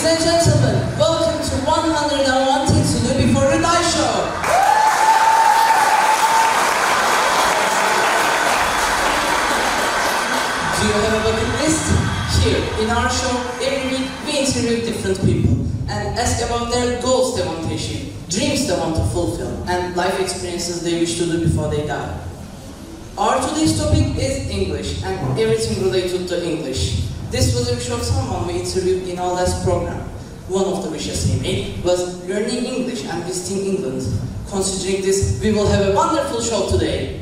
and gentlemen, welcome to 101 Things to Do Before You Die show. Do you have a bucket list? Here, in our show, every week we interview different people and ask about their goals they want to achieve, dreams they want to fulfill, and life experiences they wish to do before they die. Our today's topic is English and everything related to English. This was a wish of someone we interviewed in our last program. One of the wishes he made was learning English and visiting England. Considering this, we will have a wonderful show today.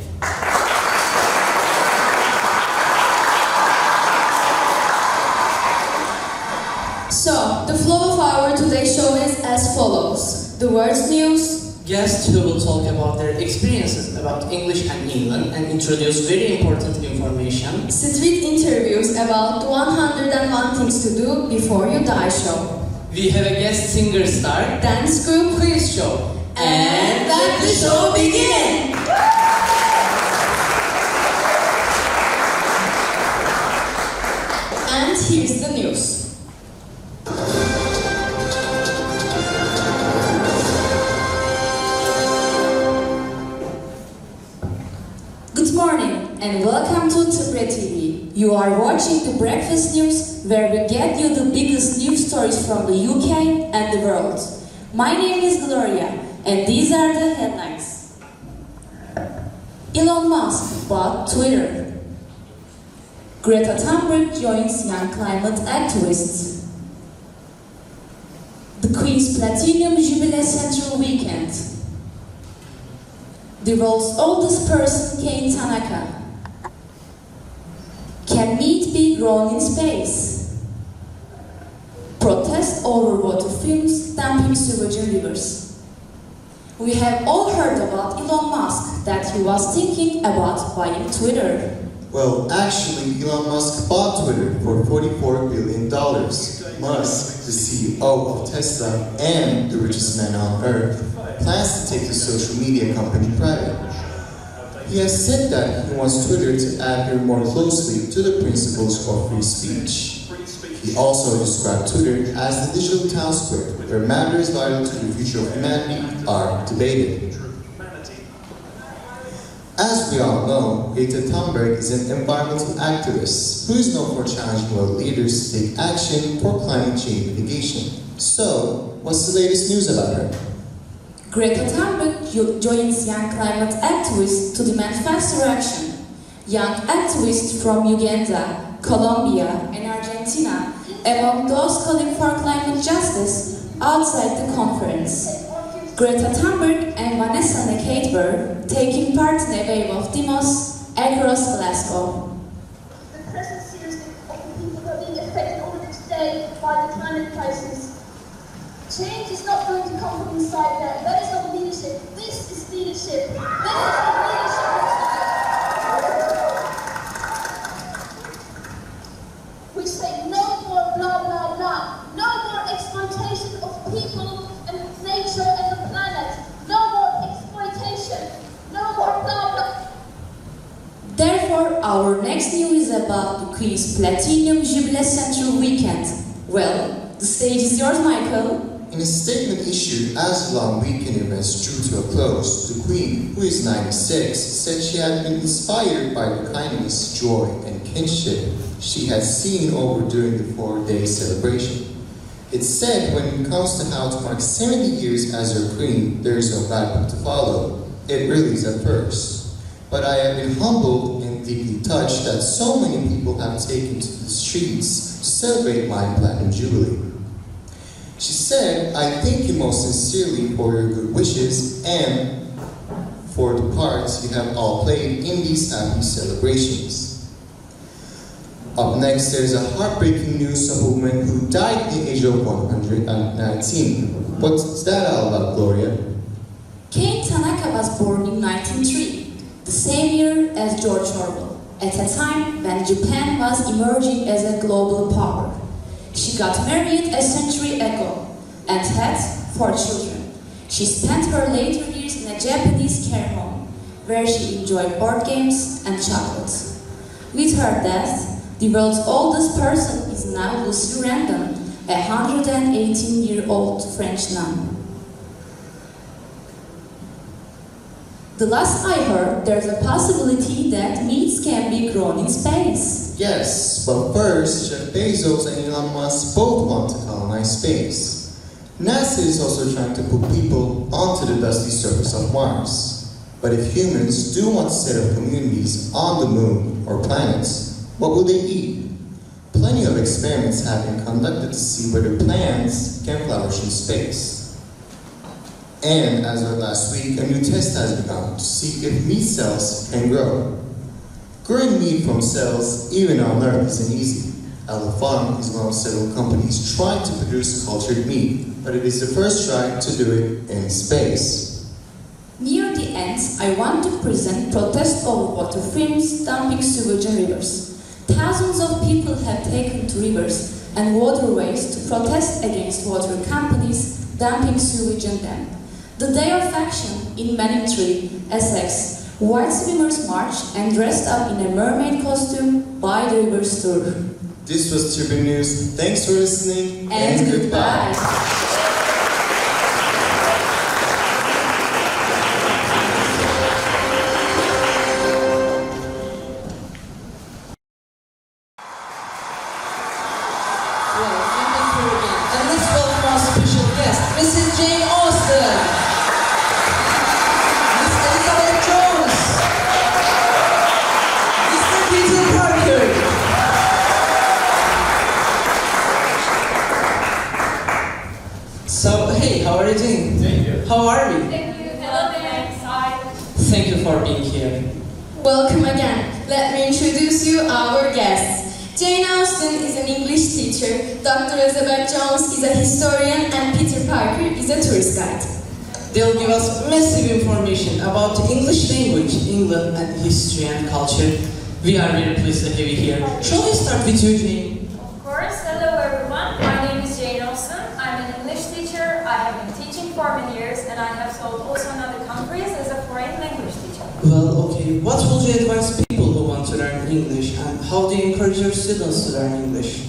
So, the flow of our today's show is as follows. The words news, Guests who will talk about their experiences about English and England and introduce very important information. street interviews about the 101 Things to Do Before You Die show, We have a guest singer star, dance group, quiz show, and let the show begin! And here's the news. Good morning and welcome to Tıbre TV. You are watching the Breakfast News, where we get you the biggest news stories from the UK and the world. My name is Gloria and these are the headlines. Elon Musk bought Twitter. Greta Thunberg joins young climate activists. The Queen's Platinum Jubilee Central Weekend. The world's oldest person, Kane Tanaka. Can meat be grown in space? Protest over water films dumping sewage in rivers. We have all heard about Elon Musk, that he was thinking about buying Twitter. Well, actually, Elon Musk bought Twitter for $44 billion. Musk, the CEO of Tesla and the richest man on earth, plans to take the social media company private. He has said that he wants Twitter to adhere more closely to the principles of free speech. He also described Twitter as the digital town square, where matters vital to the future of humanity are debated. As we all know, Greta Thunberg is an environmental activist who is known for challenging world leaders to take action for climate change mitigation. So, what's the latest news about her? Greta Thunberg joins young climate activists to demand faster action. Young activists from Uganda, Colombia, and Argentina among those calling for climate justice outside the conference. Greta Thunberg and Vanessa Nekatber taking part in a wave of demos across Glasgow. The present seriousness of the people who are being affected already today by the climate crisis. Change is not going to come from inside there. That is not leadership. This is leadership. This is what leadership looks like. We say no more blah blah blah. No more exploitation of people and nature and the planet. No more exploitation. No more blah blah. Therefore, our next news is about the Queen's Platinum Jubilee Central Weekend. Well, the stage is yours, Michael. In a statement issued as the long weekend events drew to a close, the Queen, who is 96, said she had been inspired by the kindness, joy, and kinship she had seen over during the 4-day celebration. It's said when it comes to how to mark 70 years as her Queen, there is no guidebook to follow. It really is a first. But I have been humbled and deeply touched that so many people have taken to the streets to celebrate my Platinum Jubilee. She said, I thank you most sincerely for your good wishes and for the parts you have all played in these happy celebrations. Up next, there is a heartbreaking news of a woman who died at the age of 119. What's that all about, Gloria? Kane Tanaka was born in 1903, the same year as George Orwell, at a time when Japan was emerging as a global power. She got married a century ago and had 4 children. She spent her later years in a Japanese care home, where she enjoyed board games and chocolate. With her death, the world's oldest person is now Lucy Random, a 118-year-old French nun. The last I heard, there's a possibility that meats can be grown in space. Yes, but first, Jeff Bezos and Elon Musk both want to colonize space. NASA is also trying to put people onto the dusty surface of Mars. But if humans do want to set up communities on the moon or planets, what will they eat? Plenty of experiments have been conducted to see whether plants can flourish in space. And as of last week, a new test has begun to see if meat cells can grow. Growing meat from cells, even on Earth, isn't easy. Farm is one of several companies trying to produce cultured meat, but it is the first try to do it in space. Near the end, I want to present protest over water films dumping sewage in rivers. Thousands of people have taken to rivers and waterways to protest against water companies dumping sewage in them. The day of action in Manningtree, Essex, white swimmers marched and dressed up in a mermaid costume by the river's tour. This was Tribune News. Thanks for listening And goodbye. And let's welcome our special guest, Mrs. Jane Austen, Miss Elizabeth Jones, Mr. Peter Parker. So, hey, how are you doing? Thank you. How are we? Thank you. Hello, thanks. Hi. Thank you for being here. Welcome again. Let me introduce you our guests. Jane Austen is an English teacher, Dr. Elizabeth Jones is a historian, and Peter Parker is a tourist guide. They'll give us massive information about the English language, England, and history and culture. We are very pleased to have you here. Shall we start with you, Jane? Of course. Hello everyone. My name is Jane Austen. I'm an English teacher. I have been teaching for many years and I have taught also in other countries as a foreign language teacher. Well, okay. What would you advise people who want to learn English, and how do you encourage your students to learn English?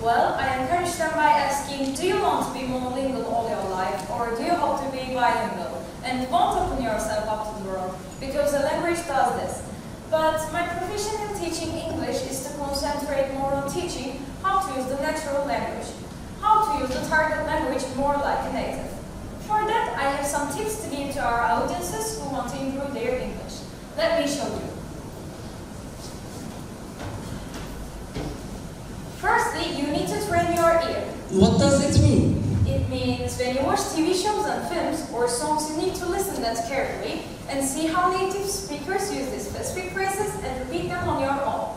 Well, I encourage them by asking, do you want to be monolingual all your life or do you hope to be bilingual? And don't open yourself up to the world because the language does this. But my profession in teaching English is to concentrate more on teaching how to use the natural language, how to use the target language more like a native. For that, I have some tips to give to our audiences who want to improve their English. Let me show you. Firstly, you need to train your ear. What does it mean? It means when you watch TV shows and films or songs, you need to listen that carefully and see how native speakers use these specific phrases and repeat them on your own.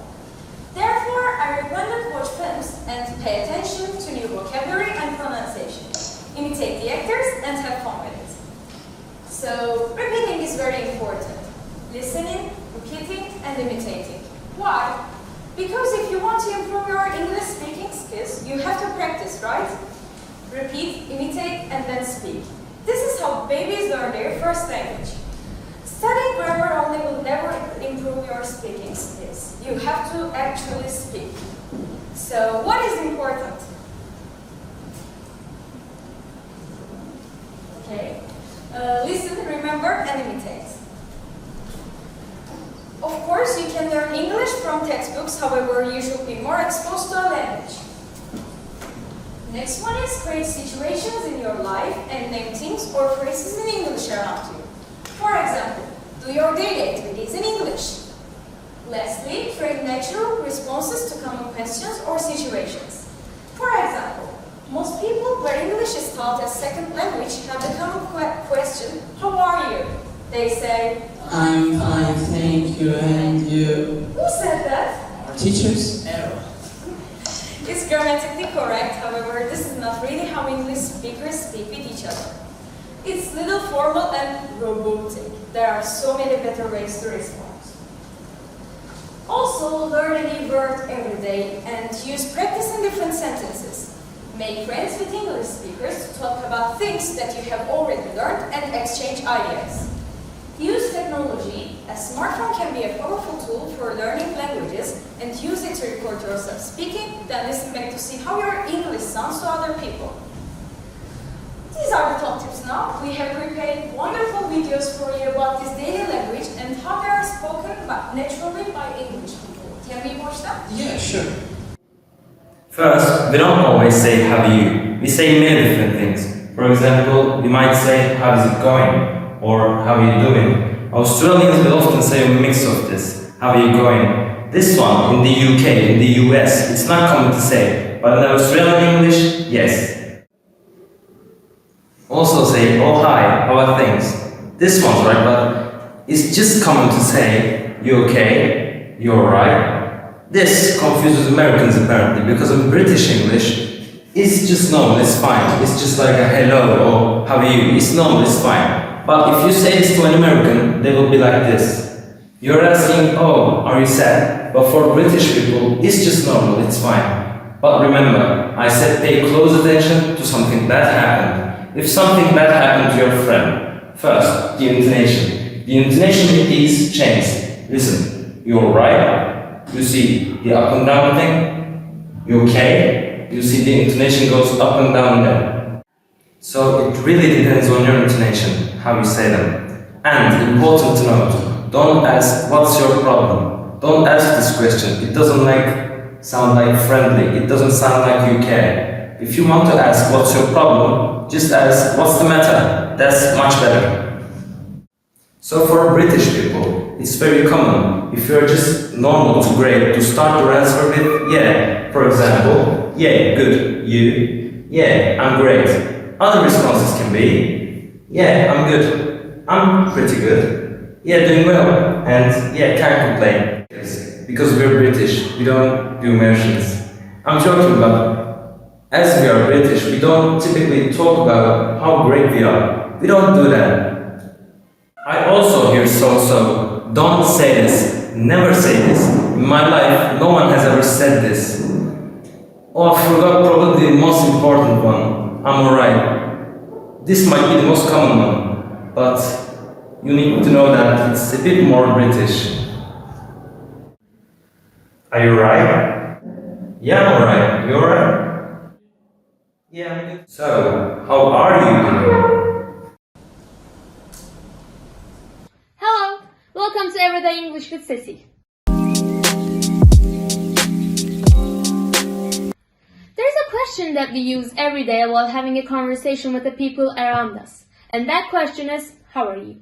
Therefore, I recommend to watch films and pay attention to new vocabulary and pronunciation. Imitate the actors and have fun with it. So, repeating is very important. Listening, repeating, and imitating. Why? Because if you want to improve your English speaking skills, you have to practice, right? Repeat, imitate, and then speak. This is how babies learn their first language. Studying grammar only will never improve your speaking skills. You have to actually speak. So, what is important? Okay. Listen, remember, and imitate. Of course, you can learn English from textbooks, however, you should be more exposed to a language. Next one is create situations in your life and name things or phrases in English around you. For example, do your daily activities in English. Lastly, create natural responses to common questions or situations. For example, most people where English is taught as second language have the common question, how are you? They say, I'm fine, thank you, and you? Who said that? Our teachers? Error. It's grammatically correct, however, this is not really how English speakers speak with each other. It's little formal and robotic. There are so many better ways to respond. Also, learn a new word every day and use practice in different sentences. Make friends with English speakers to talk about things that you have already learned and exchange ideas. Use technology. A smartphone can be a powerful tool for learning languages and use it to record yourself speaking, then listen back to see how your English sounds to other people. These are the top tips now. We have prepared wonderful videos for you about this daily language and how they are spoken naturally by English people. Can we watch them? Yeah, sure. First, we don't always say how are you. We say many different things. For example, we might say how is it going or how are you doing. Australians will often say a mix of this. How are you going? This one in the UK, in the US, it's not common to say, but in Australian English, yes. Also say, oh hi, how are things? This one's right, but it's just common to say, you okay? You alright? This confuses Americans apparently, because in British English, it's just normal, it's fine. It's just like a hello or how are you? It's normal, it's fine. But if you say this to an American, they will be like this. You're asking, oh, are you sad? But for British people, it's just normal, it's fine. But remember, I said pay close attention to something bad happened. If something bad happened to your friend, first, the intonation. The intonation is changed. Listen, you alright? You see the up and down thing? You okay? You see the intonation goes up and down there. So it really depends on your intonation, how you say them. And important to note, don't ask what's your problem. Don't ask this question. It doesn't sound like friendly. It doesn't sound like you care. If you want to ask what's your problem, just ask what's the matter. That's much better. So for British people, it's very common, if you're just normal to great, to start your answer with yeah. For example, yeah, good. You? Yeah, I'm great. Other responses can be, yeah, I'm good. I'm pretty good. Yeah, doing well. And yeah, can't complain. Because we're British, we don't do emotions. I'm joking, but as we are British, we don't typically talk about how great we are. We don't do that. I also hear so, don't say this, never say this. In my life, no one has ever said this. Oh, I forgot probably the most important one. I'm alright. This might be the most common one, but you need to know that it's a bit more British. Are you alright? Yeah, I'm alright. You alright? Yeah, I'm good. So, how are you doing? Hello! Welcome to Everyday English with Ceci. There's a question that we use every day while having a conversation with the people around us. And that question is, how are you?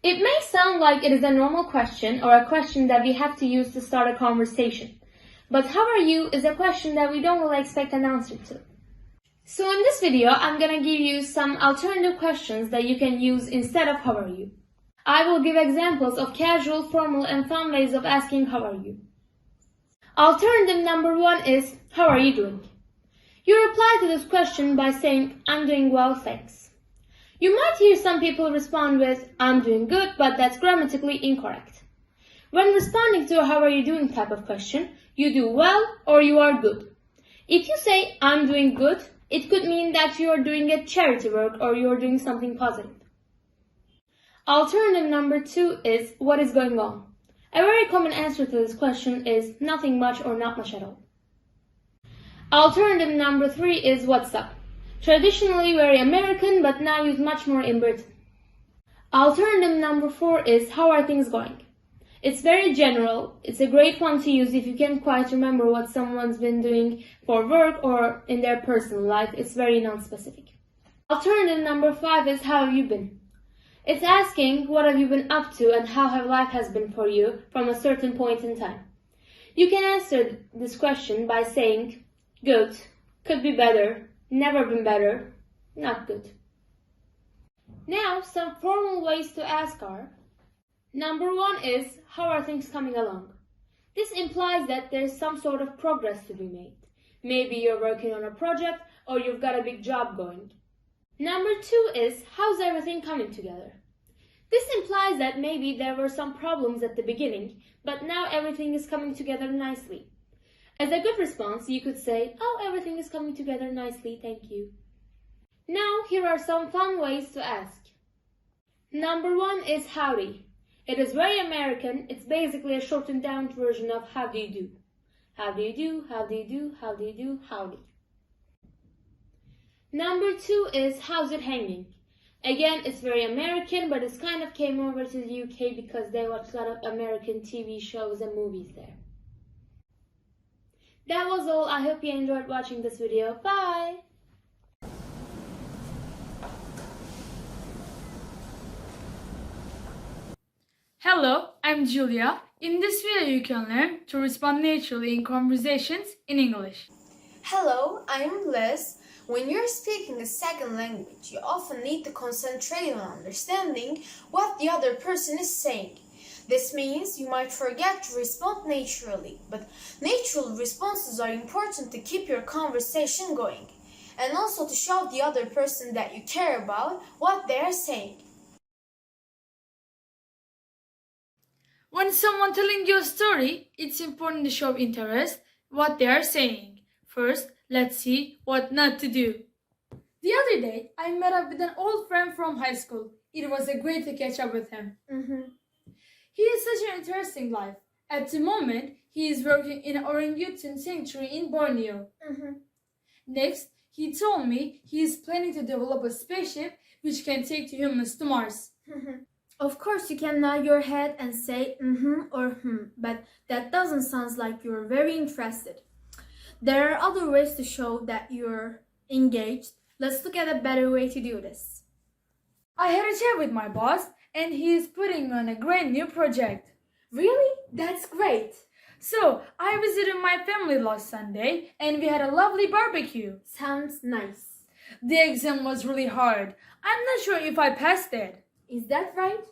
It may sound like it is a normal question or a question that we have to use to start a conversation. But how are you is a question that we don't really expect an answer to. So in this video, I'm gonna give you some alternative questions that you can use instead of how are you. I will give examples of casual, formal, and fun ways of asking how are you. Alternative number 1 is, how are you doing? You reply to this question by saying, I'm doing well, thanks. You might hear some people respond with, I'm doing good, but that's grammatically incorrect. When responding to a how are you doing type of question, you do well or you are good. If you say, I'm doing good, it could mean that you are doing a charity work or you are doing something positive. Alternative number 2 is, what is going on? A very common answer to this question is, nothing much or not much at all. Alternative number 3 is, what's up? Traditionally very American, but now used much more in Britain. Alternative number 4 is, how are things going? It's very general. It's a great one to use if you can't quite remember what someone's been doing for work or in their personal life. It's very non-specific. Alternative number 5 is, how have you been? It's asking, what have you been up to and how have life has been for you from a certain point in time. You can answer this question by saying, good, could be better, never been better, not good. Now, some formal ways to ask are, number 1 is, how are things coming along? This implies that there's some sort of progress to be made. Maybe you're working on a project or you've got a big job going. Number 2 is, how's everything coming together? This implies that maybe there were some problems at the beginning, but now everything is coming together nicely. As a good response, you could say, oh, everything is coming together nicely, thank you. Now, here are some fun ways to ask. Number 1 is howdy. It is very American. It's basically a shortened down version of how do you do. How do you do? How do you do? How do you do? Howdy. Number 2 is how's it hanging? Again, it's very American, but it's kind of came over to the UK because they watch a lot of American TV shows and movies there. That was all. I hope you enjoyed watching this video. Bye! Hello, I'm Julia. In this video you can learn to respond naturally in conversations in English. Hello, I'm Liz. When you're speaking a second language, you often need to concentrate on understanding what the other person is saying. This means you might forget to respond naturally, but natural responses are important to keep your conversation going, and also to show the other person that you care about what they are saying. When someone telling you a story, it's important to show interest what they are saying. First, let's see what not to do. The other day, I met up with an old friend from high school. It was great to catch up with him. He has such an interesting life. At the moment, he is working in an orangutan sanctuary in Borneo. Next, he told me he is planning to develop a spaceship which can take the humans to Mars. Of course, you can nod your head and say or but that doesn't sound like you're very interested. There are other ways to show that you're engaged. Let's look at a better way to do this. I had a chat with my boss, and he is putting on a grand new project. Really? That's great. So, I visited my family last Sunday, and we had a lovely barbecue. Sounds nice. The exam was really hard. I'm not sure if I passed it. Is that right?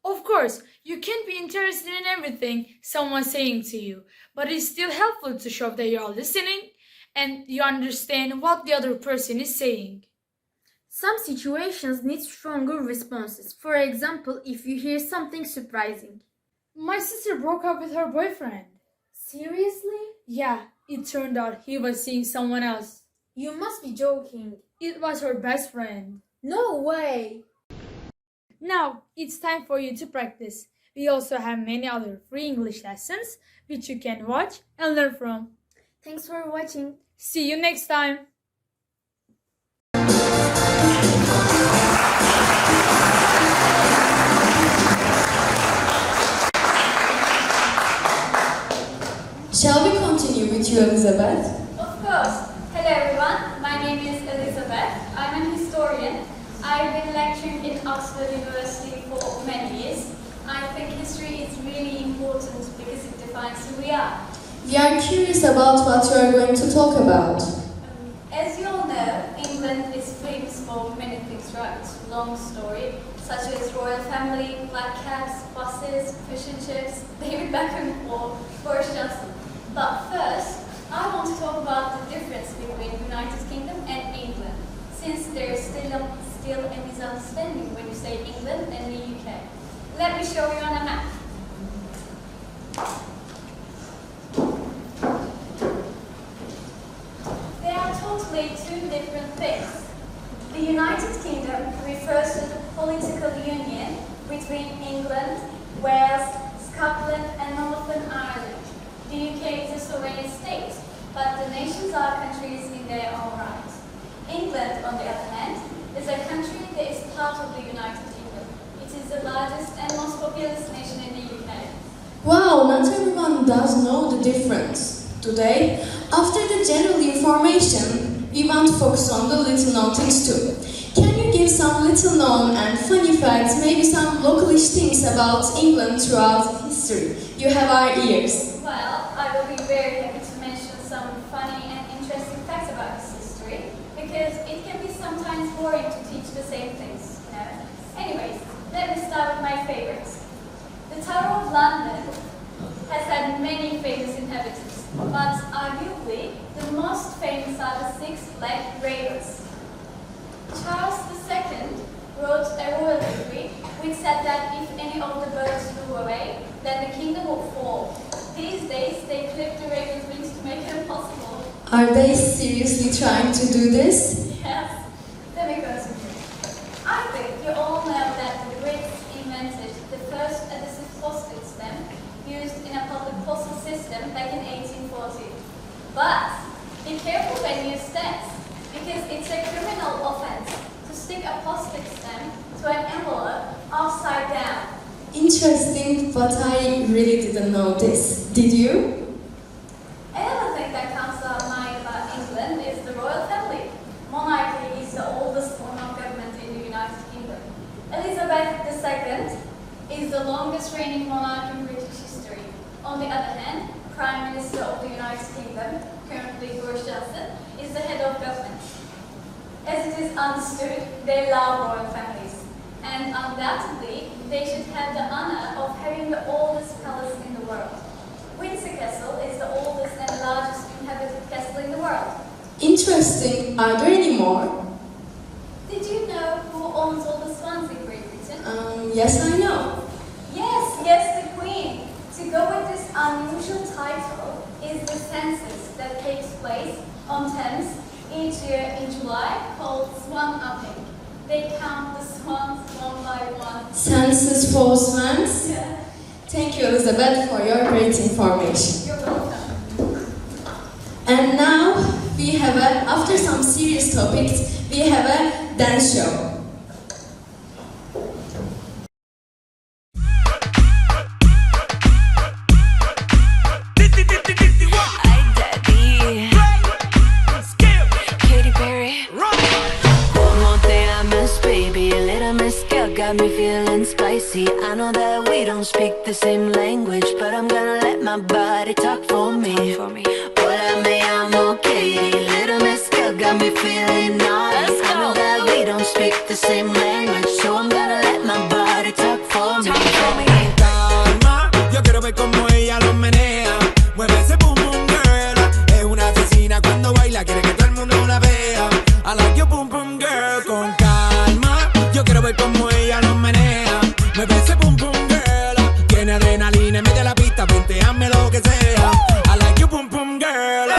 Of course, you can't be interested in everything someone's saying to you, but it's still helpful to show that you're listening and you understand what the other person is saying. Some situations need stronger responses. For example, if you hear something surprising. My sister broke up with her boyfriend. Seriously? Yeah, it turned out he was seeing someone else. You must be joking. It was her best friend. No way! Now, it's time for you to practice. We also have many other free English lessons which you can watch and learn from. Thanks for watching. See you next time! Shall we continue with you, Elizabeth? Of course. Hello everyone, my name is Elizabeth. I'm an historian. I've been lecturing in Oxford University for many years. I think history is really important because it defines who we are. We are curious about what you are going to talk about. As you all know, England is famous for many things, right? Long story, such as royal family, black caps, buses, fish and chips, David Beckham or Boris Johnson. But first, I want to talk about the difference between United Kingdom and England, since there is still a misunderstanding when you say England and the UK. Let me show you on a map. They are totally two different things. The United Kingdom refers to the political union between England, Wales, Scotland and Northern Ireland. The UK is a sovereign state, but the nations are countries in their own right. England, on the other hand, is a country that is part of the United Kingdom. It is the largest and most populous nation in the UK. Wow, not everyone does know the difference. Today, after the general information, we want to focus on the little known things too. Can you give some little known and funny facts, maybe some localish things about England throughout history? You have our ears. Well, I will be very happy to mention some funny and interesting facts about this history, because it can be sometimes boring to teach the same things, you know. Anyways, let me start with my favorites. The Tower of London has had many famous inhabitants, but arguably the most famous are the six-legged ravens. Charles II wrote a royal decree which said that if any of the birds flew away, then the kingdom would fall. These days, they clip the raven's wings to make it impossible. Are they seriously trying to do this? Yes. Let me continue. I think you all know that the Brits invented the first adhesive postage stamp used in a public postal system back in 1840. But be careful when you use stamps, because it's a criminal offense to stick a postage stamp to an envelope upside down. Interesting, but I really didn't know this. Did you? Another thing that comes to mind about England is the royal family. Monarchy is the oldest form of government in the United Kingdom. Elizabeth II is the longest reigning monarch in British history. On the other hand, Prime Minister of the United Kingdom, currently Boris Johnson, is the head of government. As it is understood, they love royal families, and undoubtedly, they should have the honor of having the oldest palace in the world. Windsor Castle is the oldest and largest inhabited castle in the world. Interesting. Are there any more? Did you know who owns all the swans in Great Britain? Yes, I know. Yes, the Queen. To go with this unusual title is the census that takes place on Thames each year in July, called Swan Upping. They count the swans one by one. Census for swans? Yeah. Thank you, Elizabeth, for your great information. You're welcome. And now, after some serious topics, we have a dance show. Got me feeling spicy. I know that we don't speak the same language, but I'm gonna let my body talk for me. Hola, me llamo Katie. Little Miss Girl got me feeling naughty. I know that we don't speak the same language, so I'm gonna let my body talk for me. Calma, yo quiero ver como ella lo menea. Mueve ese boom boom girl. Es una asesina cuando baila, quiere que todo el mundo la vea. I like your boom boom girl. Con calma, yo quiero ver como ella lo menea. Mueve ese boom boom girl. Tiene adrenalina en medio de la pista, ponteame lo que sea. I like your boom boom girl.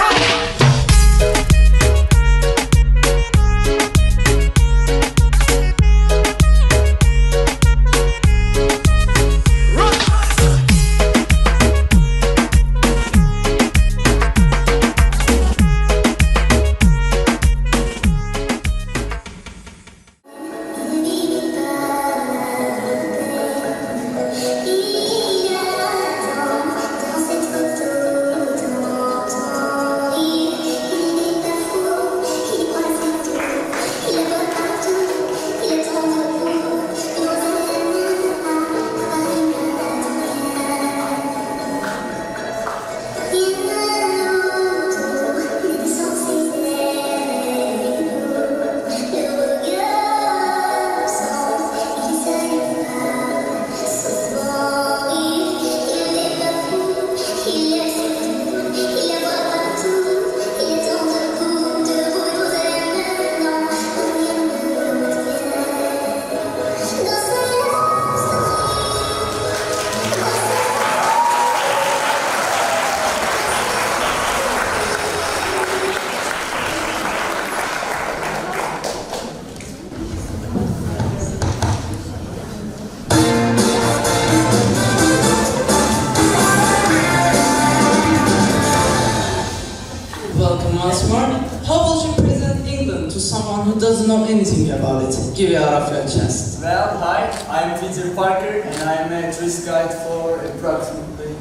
Who doesn't know anything about it? Give it out of your chest. Well, hi, I'm Peter Parker and I'm a tourist guide for approximately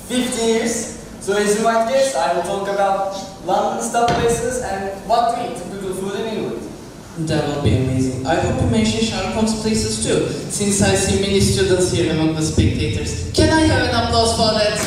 15 years. So as you might guess, I will talk about London stop places and what to eat, typical food in England. That will be amazing. I hope you mention Sherlock Holmes places too, since I see many students here among the spectators. Can I have an applause for that?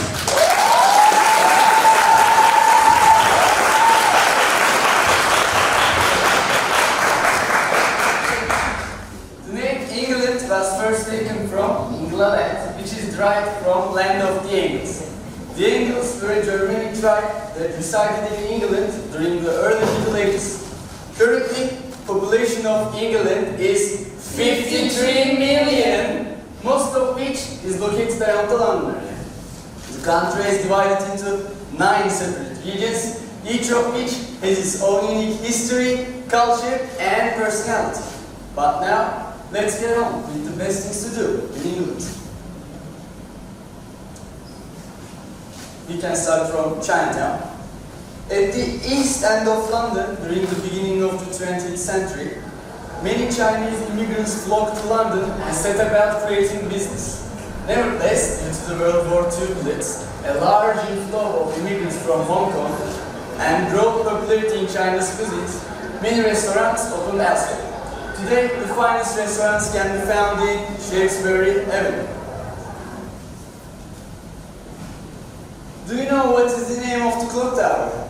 Was first taken from England, which is derived from land of the Angles. The Angles were a Germanic tribe that resided in England during the early Middle Ages. Currently, population of England is 53 million, most of which is located around London. The country is divided into 9 separate regions, each of which has its own unique history, culture, and personality. But now, let's get on with the best things to do in England. We can start from Chinatown. At the east end of London, during the beginning of the 20th century, many Chinese immigrants flocked to London and set about creating business. Nevertheless, due to the World War II blitz, a large inflow of immigrants from Hong Kong and growth popularity in Chinese cuisines, many restaurants opened elsewhere. Today, the finest restaurants can be found in Shaftesbury Avenue. Do you know what is the name of the clock tower?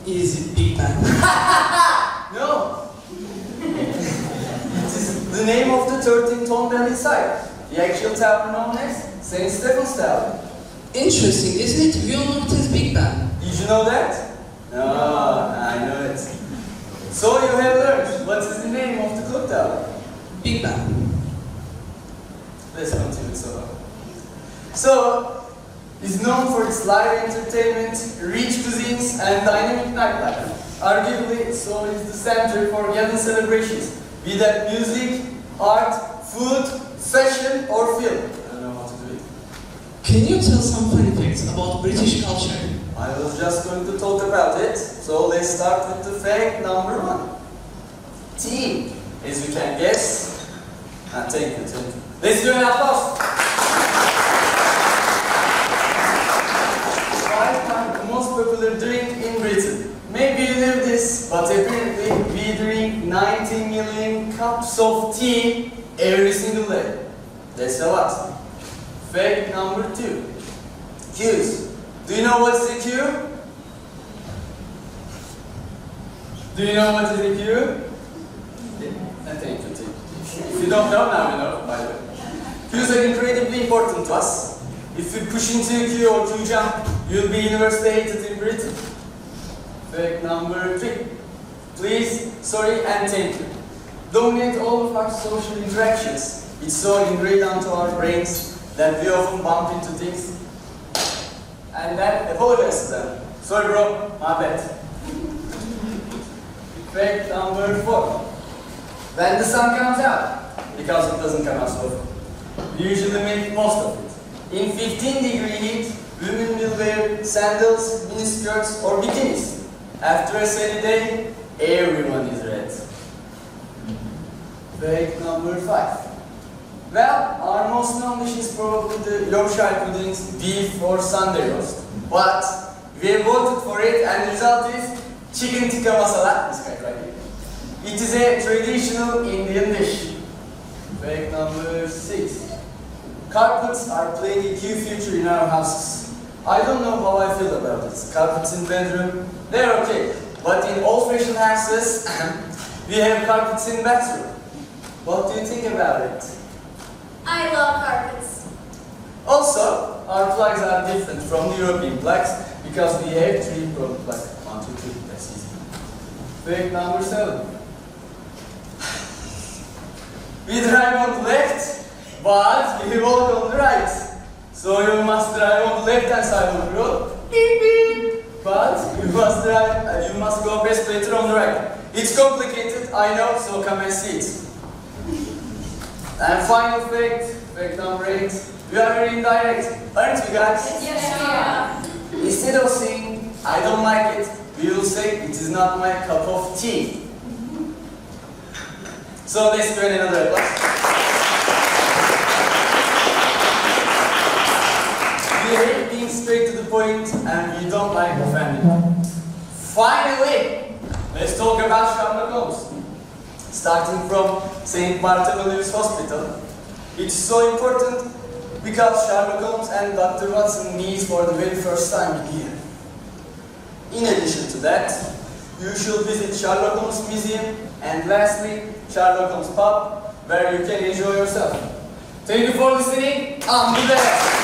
Is it Big Bang? No! It is the name of the 13-ton belly site, the actual tower known as St. Stephen's Tower. Interesting, isn't it? We all know it as Big Bang. Did you know that? No, I know it. So you have learned what is the name of the clock tower? Big Bang. Let's continue So, is known for its live entertainment, rich cuisines, and dynamic nightlife. Arguably, so is the center for gathering celebrations, be that music, art, food, fashion, or film. I don't know how to do it. Can you tell some funny facts about British culture? I was just going to talk about it, so let's start with the fact number 1. Tea, as you can guess. Thank you. Let's do an applause. The most popular drink in Britain. Maybe you knew this, but apparently we drink 90 million cups of tea every single day. That's a lot. Fact number 2. Queues. Do you know what's a queue? Do you know what is a queue? Thank you. If you don't know, now you know, by the way. Queues are incredibly important to us. If you push into a queue or queue jump, you'll be universitated in Britain. Fact number 3. Please, sorry, and thank you. Dominate all of our social interactions. It's so ingrained onto our brains that we often bump into things and then apologize to them. Sorry bro, my bad. Fact number 4. When the sun comes out, because it doesn't come out so often, we usually make most of it. In 15-degree heat, women will wear sandals, miniskirts, or bikinis. After a sunny day, everyone is red. Fact number 5. Well, our most known dish is probably the Yorkshire puddings, beef or Sunday roast. But we have voted for it, and the result is chicken tikka masala. This guy right here. It is a traditional Indian dish. Fact number 6. Carpets are playing a key feature in our houses. I don't know how I feel about it. Carpets in bedroom, they're okay. But in old-fashioned houses, we have carpets in bathroom. What do you think about it? I love carpets. Also, our plugs are different from the European plugs because we have 3 product plugs. 1, 2, 3, that's easy. Fact number 7. We drive on the left, but we walk on the right. So you must drive on the left-hand side of the road. Beep, beep. But you must go best later on the right. It's complicated, I know, so come and see it. And final fact number 8. We are very indirect, aren't we guys? Yes, we are. Instead of saying, I don't like it, we will say, it is not my cup of tea. So let's do another applause. We hate being straight to the point and we don't like offending. Finally, let's talk about Sherlock Holmes. Starting from St. Bartholomew's Hospital. It's so important because Sherlock Holmes and Dr. Watson meet for the very first time here. In addition to that, you should visit Sherlock Holmes Museum and lastly, Sherlock Holmes Pub, where you can enjoy yourself. Thank you for listening. I'm the best.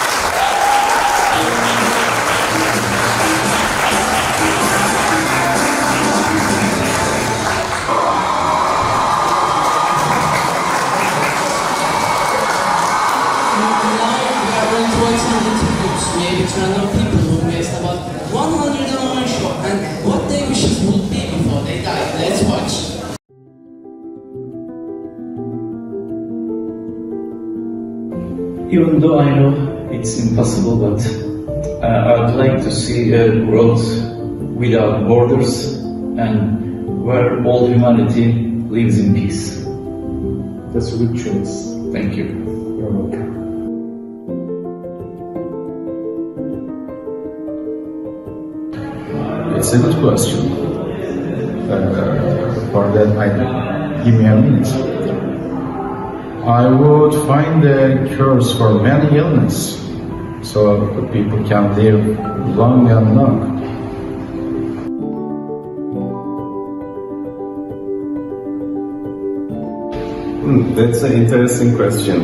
Maybe to random people who guessed about 101 show and what their wishes would be before they die. Let's watch. Even though I know it's impossible, but I'd like to see a world without borders and where all humanity lives in peace. That's a good choice. Thank you. You're welcome. It's a good question. For that, give me a minute. I would find a cures for many illnesses, so the people can live long and long. That's an interesting question.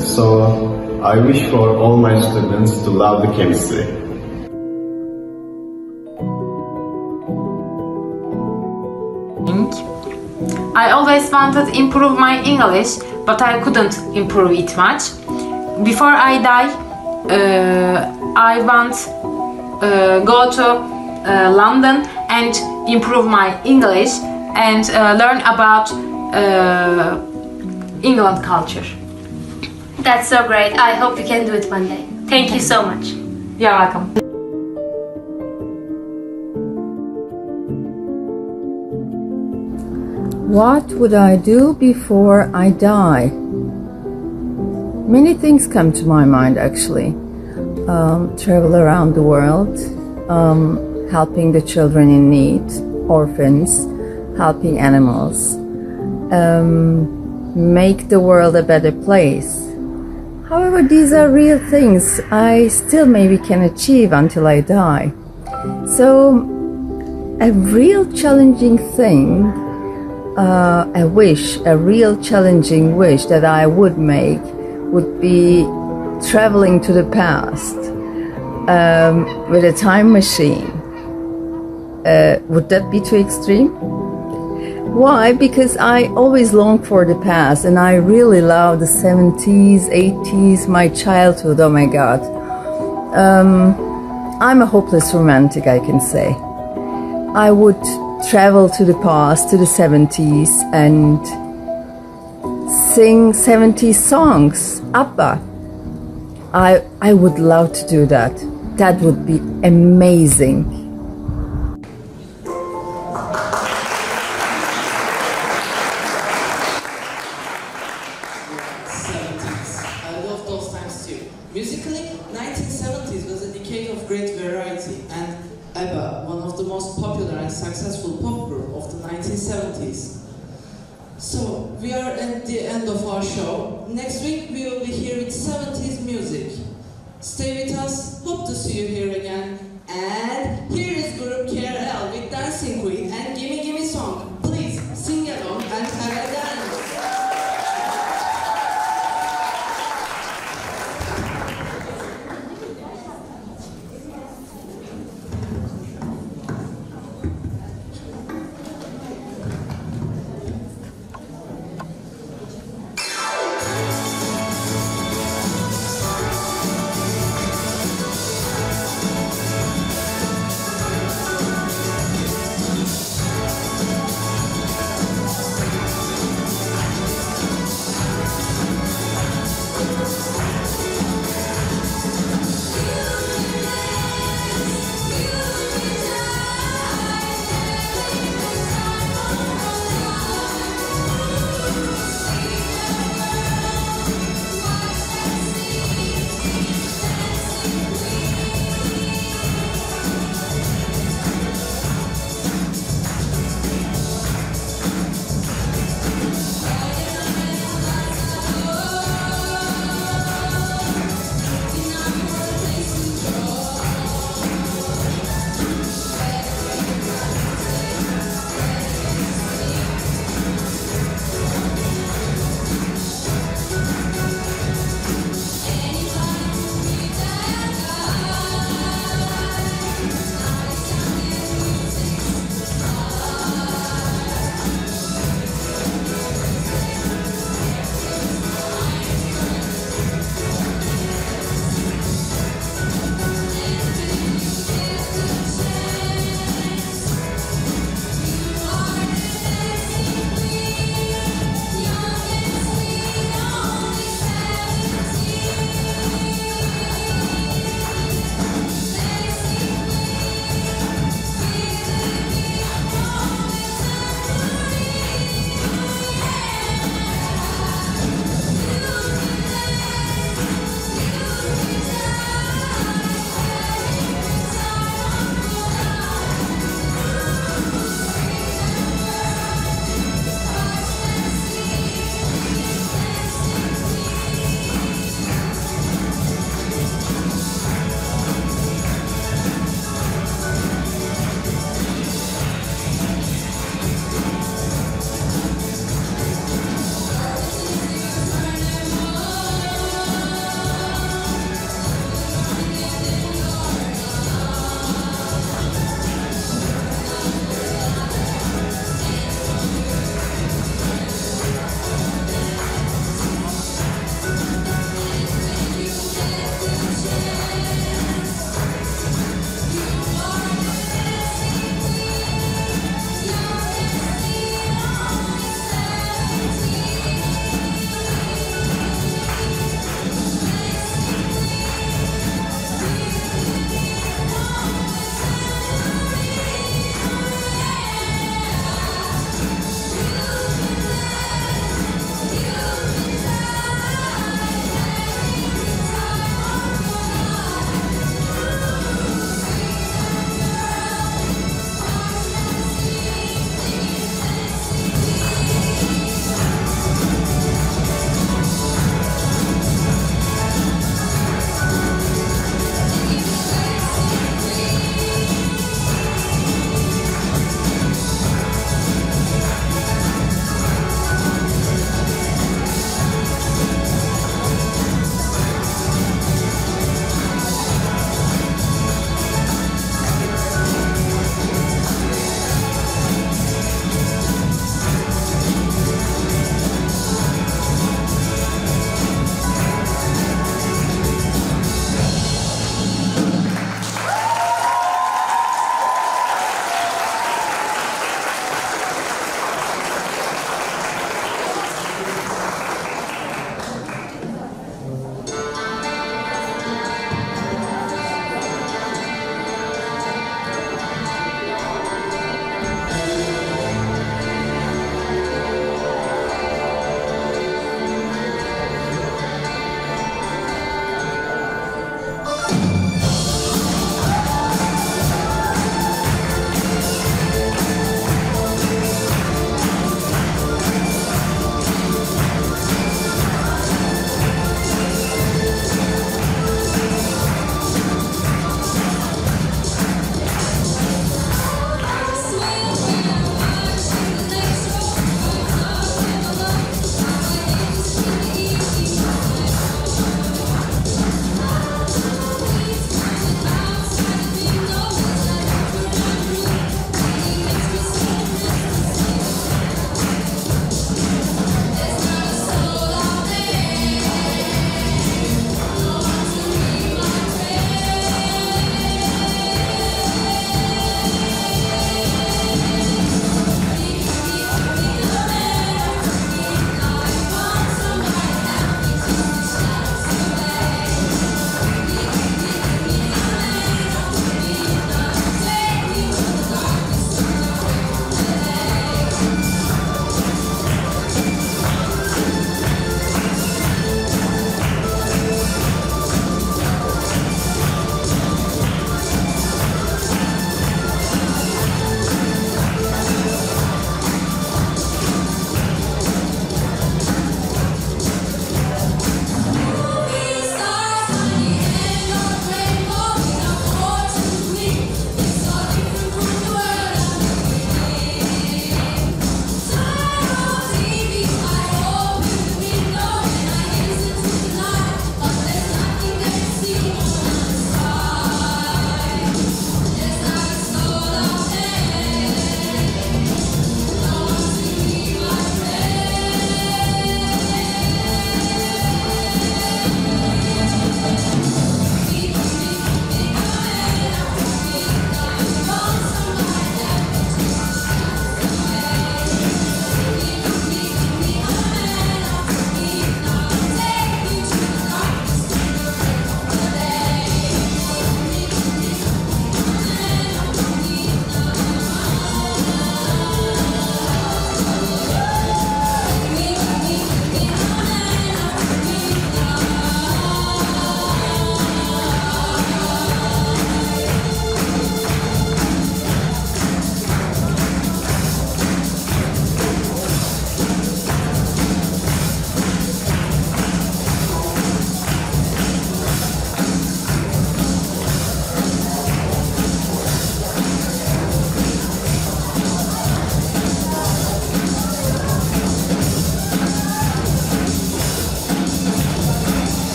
So I wish for all my students to love the chemistry. I always wanted to improve my English, but I couldn't improve it much. Before I die, I want go to London and improve my English and learn about England culture. That's so great. I hope you can do it one day. Thank you so much. You're welcome. What would I do before I die? Many things come to my mind actually. Travel around the world, helping the children in need, orphans, helping animals, make the world a better place. However, these are real things I still maybe can achieve until I die. So, a real challenging thing, a real challenging wish that I would make would be traveling to the past with a time machine. Would that be too extreme? Why? Because I always long for the past and I really love the 70s, 80s, my childhood, oh my God. I'm a hopeless romantic, I can say. I would travel to the past, to the 70s, and sing 70s songs, ABBA. I would love to do that. That would be amazing. Musically, 1970s was a decade of great variety, and ABBA, one of the most popular and successful pop group of the 1970s. So, we are at the end of our show. Next week, we will be here with 70s music. Stay with us, hope to see you here again. And here is group KRL with Dancing Queen and Gimme Gimme Song. Please, sing along and have a dance.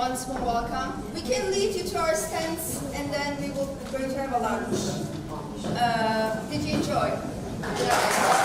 once more welcome. We can lead you to our stands and then we will going to have a lunch. Did you enjoy? Yeah.